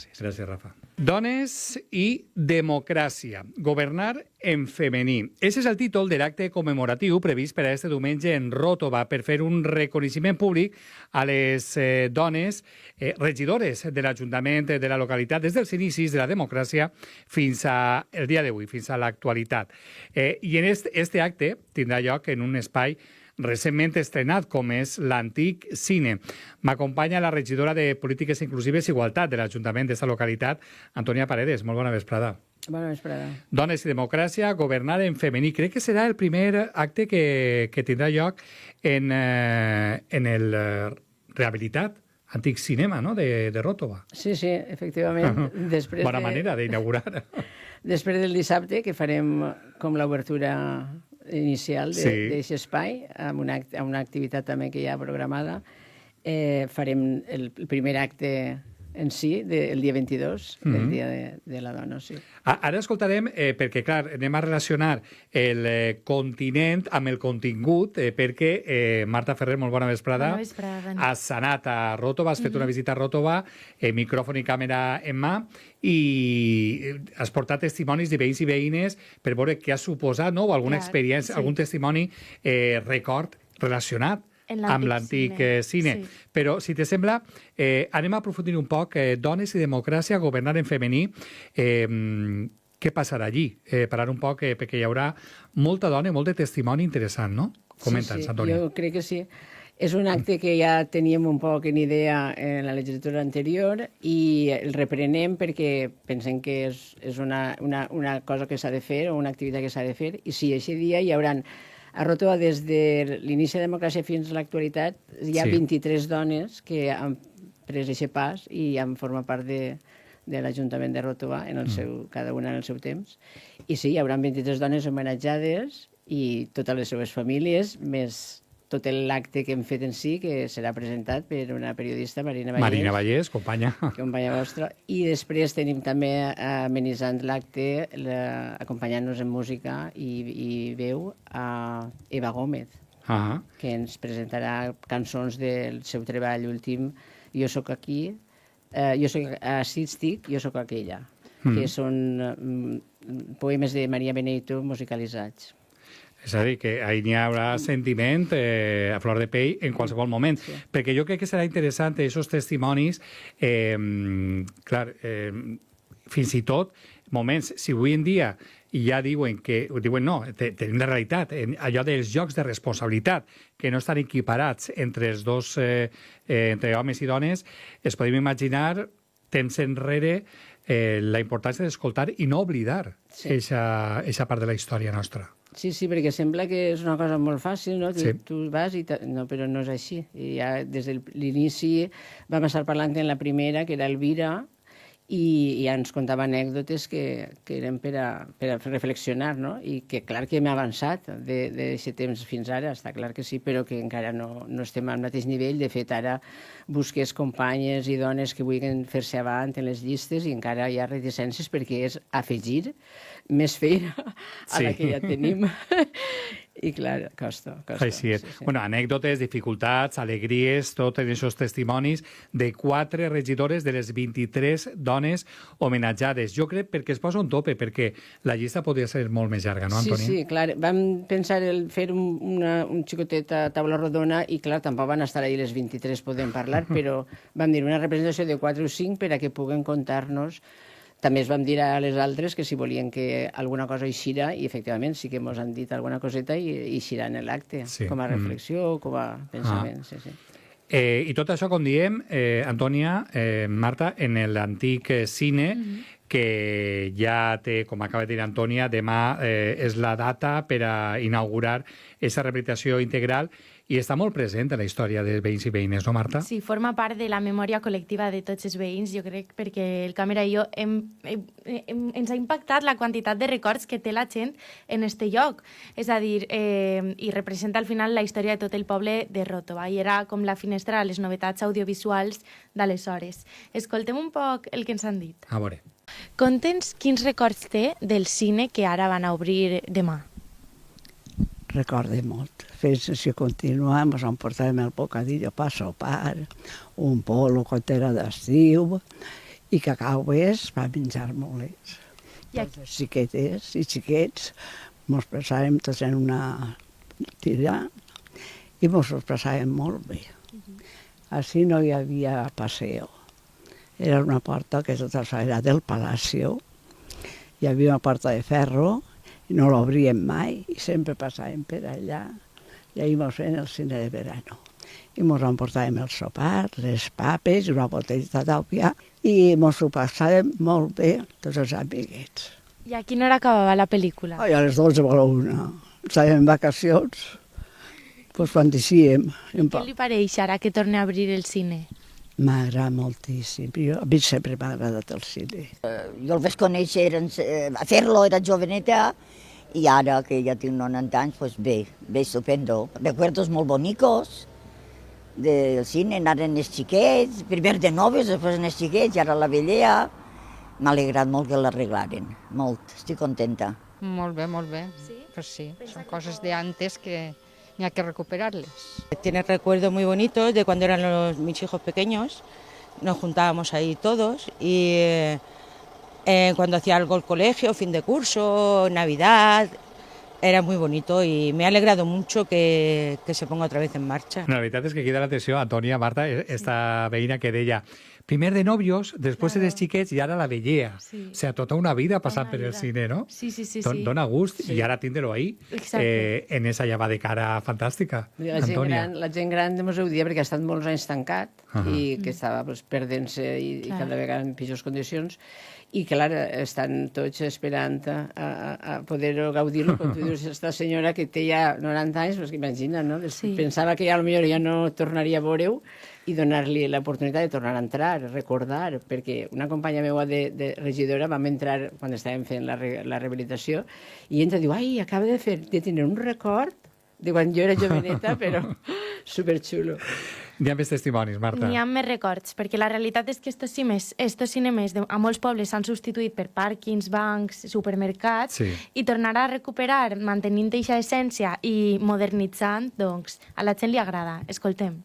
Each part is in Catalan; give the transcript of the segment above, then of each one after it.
gràcies. Gràcies, Rafa. Dones i democràcia. Governar en femení. Ese és el títol de l'acte commemoratiu previst per a este diumenge en Ròtova per fer un reconeixement públic a les dones regidores de l'Ajuntament de la localitat des dels inicis de la democràcia fins al dia d'avui, fins a l'actualitat. I en este acte tindrà lloc en un espai recentment estrenat, com és l'antic cine. M'acompanya la regidora de Polítiques Inclusives i Igualtat de l'Ajuntament d'esta localitat, Antònia Paredes. Molt bona vesprada. Bona vesprada. Dones i democràcia, governar en femení. Crec que serà el primer acte que tindrà lloc en el rehabilitat antic cinema, no?, de Ròtova. Sí, efectivament. Bona manera d'inaugurar. Després del dissabte, que farem com l'obertura inicial d'aquest espai, amb una activitat també que hi ha programada, farem el primer acte en si, el dia 22, el dia de la dona, sí. Ara escoltarem, perquè, clar, anem a relacionar el continent amb el contingut, perquè Marta Ferrer, molt bona vesprada. Bona vesprada. Has anat a Ròtova, has fet una visita a Ròtova, micròfon i càmera en mà, i has portat testimonis de veïns i veïnes per veure què ha suposat, no?, o alguna experiència, algun testimoni, record relacionat amb l'antic cine. Però, si te sembla, anem a aprofundir un poc. Dones i democràcia, governar en femení. Què passarà allí? Parar un poc, perquè hi haurà molta dona i molt de testimoni interessant, no? Comenta'ns, Antònia. Jo crec que sí. És un acte que ja teníem un poc en idea en la legislatura anterior i el reprenem perquè pensem que és una cosa que s'ha de fer o una activitat que s'ha de fer. I sí, aquest dia hi haurà a Ròtova, des de l'inici de la democràcia fins a l'actualitat, hi ha 23 dones que han pres aquest pas i han format part de l'Ajuntament de Ròtova, cada una en el seu temps. I sí, hi haurà 23 dones homenatjades i totes les seves famílies, més tot l'acte que hem fet en si, que serà presentat per una periodista, Marina Vallès. Marina Vallès, companya. Companya vostra. I després tenim també, amenitzant l'acte, acompanyant-nos en música i veu, a Eva Gómez, que ens presentarà cançons del seu treball últim, Jo soc aquí, jo soc assístic, jo soc aquella, que són poemes de Maria Benito musicalitzats. És a dir, que n'hi haurà sentiment a flor de pell en qualsevol moment. Sí. Perquè jo crec que serà interessant aquests testimonis, clar, fins i tot moments, si avui en dia ja diuen no, tenim la realitat, allò dels jocs de responsabilitat, que no estan equiparats entre els dos, entre homes i dones, es podem imaginar temps enrere la importància d'escoltar i no oblidar aquesta part de la història nostra. Sí, perquè sembla que és una cosa molt fàcil, no? Tu vas i... No, però no és així. I ja des de l'inici vam estar parlant en la primera, que era Elvira, i ja ens contava anècdotes que eren per a reflexionar, no? I que clar que hem avançat d'aquest temps fins ara, està clar que sí, però que encara no estem al mateix nivell. De fet, ara busques companyes i dones que vulguin fer-se avant en les llistes i encara hi ha reticències perquè és afegir més feina a la que ja tenim. I clar, costa. Així és. Sí. Bueno, anècdotes, dificultats, alegries, tots aquests testimonis de 4 regidores de les 23 dones homenatjades. Jo crec perquè es posa un tope, perquè la llista podria ser molt més llarga, no, Antònia? Sí, clar. Vam pensar fer un xicotet a taula rodona i, clar, tampoc van estar ahí les 23 podem parlar, però vam dir una representació de 4 o 5 per a que puguen contar-nos. També es vam dir a les altres que si volien que alguna cosa eixirà, i efectivament sí que ens han dit alguna coseta i eixirà en l'acte, com a reflexió, com a pensament. I tot això, com diem, Antònia, Marta, en l'antic cine, que ja té, com acaba de dir Antònia, demà és la data per a inaugurar aquesta rehabilitació integral i està molt present en la història de veïns i veïnes, no, Marta? Sí, forma part de la memòria col·lectiva de tots els veïns, jo crec, perquè el càmera i jo ens ha impactat la quantitat de records que té la gent en este lloc. És a dir, i representa al final la història de tot el poble de Ròtova, i era com la finestra a les novetats audiovisuals d'aleshores. Escoltem un poc el que ens han dit. A veure. Conta'ns quins records té del cine que ara van a obrir demà. Recorde molt. Fent sessió contínua, ens emportàvem el bocadillo per sopar, un polo quan era d'estiu, i cacaues va menjar molets. Tots els xiquetes i xiquets mos passàvem tots en una tira i mos ho passàvem molt bé. Així no hi havia passeo. Era una porta que tota era del Palacio. Hi havia una porta de ferro i no l'obríem mai i sempre passàvem per allà i ahir mos feien el cine de verano. I mos emportàvem el sopar, les papes i una botellita d'òpia i mos ho passàvem molt bé tots els amiguets. I a quina hora acabava la pel·lícula? Ai, a les 12 o a la 1. Estàvem en vacacions, doncs quan deixíem. Què li pareix ara que torni a obrir el cine? M'agrada moltíssim. A mi sempre m'ha agradat el cine. Jo el vaig conèixer, a fer-lo, era joveneta, i ara que ja tinc 90 anys, pues bé, estupendo. Recuerdos molt bonicos del cine, anaren els xiquets, primer de noves, després els xiquets, i ara la vellea. M'ha alegrat molt que l'arreglaren, molt, estic contenta. Molt bé, molt bé. Sí? Pues sí, son cosas de antes que ni hay que recuperarles. Tiene recuerdos muy bonitos de cuando eran mis hijos pequeños. Nos juntábamos ahí todos y cuando hacía algo el colegio, fin de curso, Navidad, era muy bonito y me ha alegrado mucho que se ponga otra vez en marcha. La veritat és que queda l'atenció, Antònia, Marta, esta veïna que deia primer de novios, després eres xiquets i ara la vellea. Sí. O sea, tota una vida passant per el cine, no? Sí. Dona gust i ara tindre-ho ahí en esa llava de cara fantàstica. Antònia. La gent gran mos ho dia perquè ha estat molts anys tancat i que estava perdent-se i cada vegada en pitjors condicions i clar, estan tots esperant a poder gaudir-lo. Com tu dius, esta senyora que té ja 90 anys, pues, imagina, no? Pensava que ja potser ja no tornaria a veure-ho i donar-li l'oportunitat de tornar a entrar, recordar, perquè una companya meva de regidora vam entrar quan estàvem fent la rehabilitació i entra i diu, ai, acaba de tenir un record de quan jo era joveneta, però superxulo. N'hi ha més testimonis, Marta. N'hi ha més records, perquè la realitat és que estos cinemes a molts pobles s'han substituït per pàrquings, bancs, supermercats, i tornar a recuperar mantenint aquesta essència i modernitzant, doncs, a la gent li agrada. Escoltem.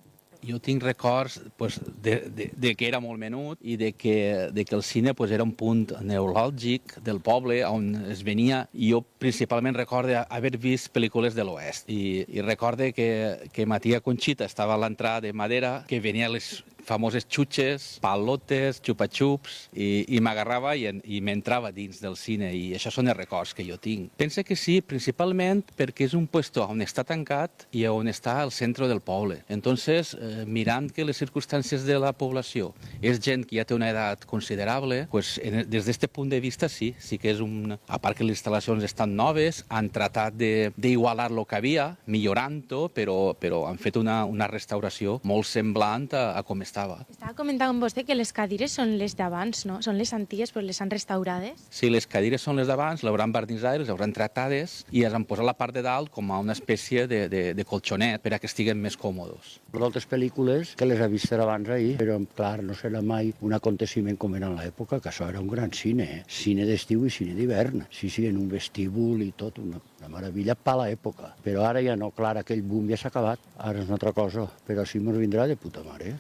Jo tinc records pues, de que era molt menut i de que el cine pues, era un punt neuràlgic del poble on es venia. I jo principalment recordo haver vist pel·lícules de l'Oest. I recordo que ma tia Conxita estava a l'entrada de Madera, que venia les famoses xutxes, palotes, xupa-xups, i m'agarrava i m'entrava dins del cine, i això són els records que jo tinc. Penso que sí, principalment perquè és un puesto on està tancat i on està al centre del poble. Entonces, mirant que les circumstàncies de la població és gent que ja té una edat considerable, pues, des d'aquest punt de vista sí que és a part que les instal·lacions estan noves, han tratat d'igualar el que havia, millorant-ho, però han fet una restauració molt semblant a com estava. Estava comentant amb vostè que les cadires són les d'abans, no? Són les antigues, però les han restaurades? Sí, les cadires són les d'abans, l'hauran barnitzades, les hauran tractades i les han posat a la part de dalt com a una espècie de colxonet per a que estiguen més còmodes. D'altres pel·lícules que les ha vist abans ahir, però clar, no serà mai un aconteciment com era en l'època, que això era un gran cine, cine d'estiu i cine d'hivern. Sí, en un vestíbul i tot, una meravella per l'època. Però ara ja no, clar, aquell boom ja s'ha acabat, ara és una altra cosa, però sí ens vindrà de puta mare.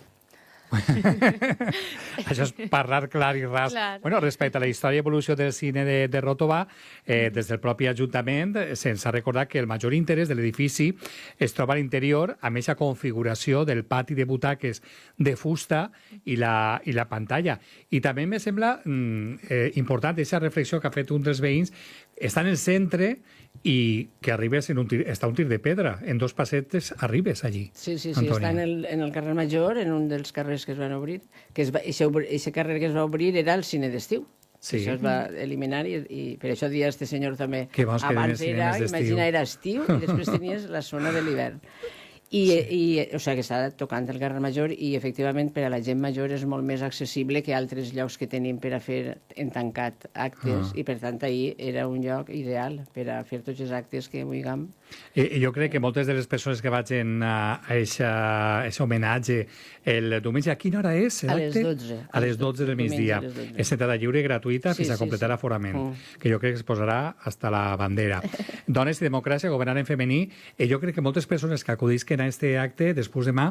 Això és parlar clar i ras. Bueno, respecte a la història i evolució del cine de Ròtova, des del propi Ajuntament se'ns ha recordat que el major interès de l'edifici es troba a l'interior amb aquesta configuració del pati de butaques de fusta i la pantalla. I també me sembla important aquesta reflexió que ha fet un dels veïns. Està en el centre i que arribes està un tir de pedra. En 2 passetes arribes allí. Sí, està en el carrer Major, en un dels carrers que es van obrir. Aquest carrer que es va obrir era el cine d'estiu. Sí. Això es va eliminar i per això dia este senyor també. Abans era, imagina, era estiu i després tenies la zona de l'hivern. O sigui que està tocant el carrer Major i efectivament per a la gent major és molt més accessible que altres llocs que tenim per a fer en tancat actes i per tant ahir era un lloc ideal per a fer tots els actes que vulguem. Jo crec que moltes de les persones que vagin a aquest homenatge el diumenge, a quina hora és? A les 12. A les 12 del migdia. És entrada lliure i gratuïta fins a completar l'aforament, que jo crec que es posarà hasta la bandera. Dones i democràcia, governant en femení, jo crec que moltes persones que acudisquen a aquest acte, després demà,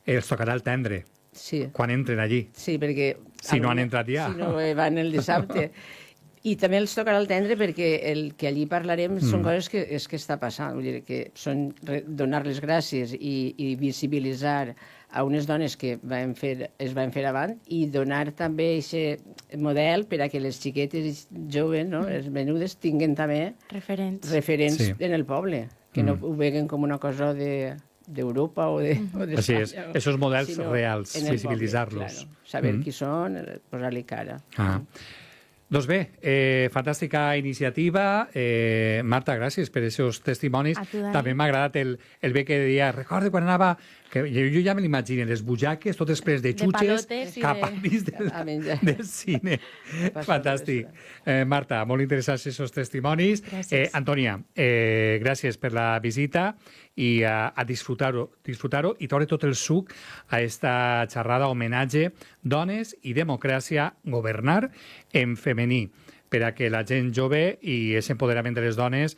els tocarà el tendre. Sí. quan entren allí. Sí, perquè... Si no han entrat ja. Si no van el dissabte. I també els tocarà el tendre perquè el que allí parlarem són coses que està passant. Vull dir que són donar les gràcies i visibilitzar a unes dones que es van fer avant i donar també aquest model per a que les xiquetes joves, no, les menudes, tinguin també Referents. Sí. en el poble, que no ho veguen com una cosa d'Europa o d'Espanya. Així és, esos models sinó reals, en el visibilitzar-los. poble, claro. Saber qui són, posar-li cara. Ah. Doncs bé, fantàstica iniciativa. Marta, gràcies per aquests testimonis. A tu, Dani. També m'ha agradat el bé que deia, recordo quan anava, que jo ja me l'imagino, les butxaques, totes plenes de xutxes, palotes i cap de- al mig A menjar. del cine. Fantàstic. Marta, molt interessants aquests testimonis. Gràcies. Antònia, gràcies per la visita i a disfrutar-ho i treure tot el suc a esta xerrada homenatge Dones i Democràcia, governar en femení, per a que la gent jove i aquest empoderament de les dones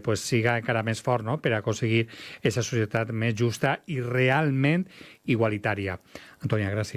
pues siga encara més fort, no?, per aconseguir aquesta societat més justa i realment igualitària. Antònia, gràcies.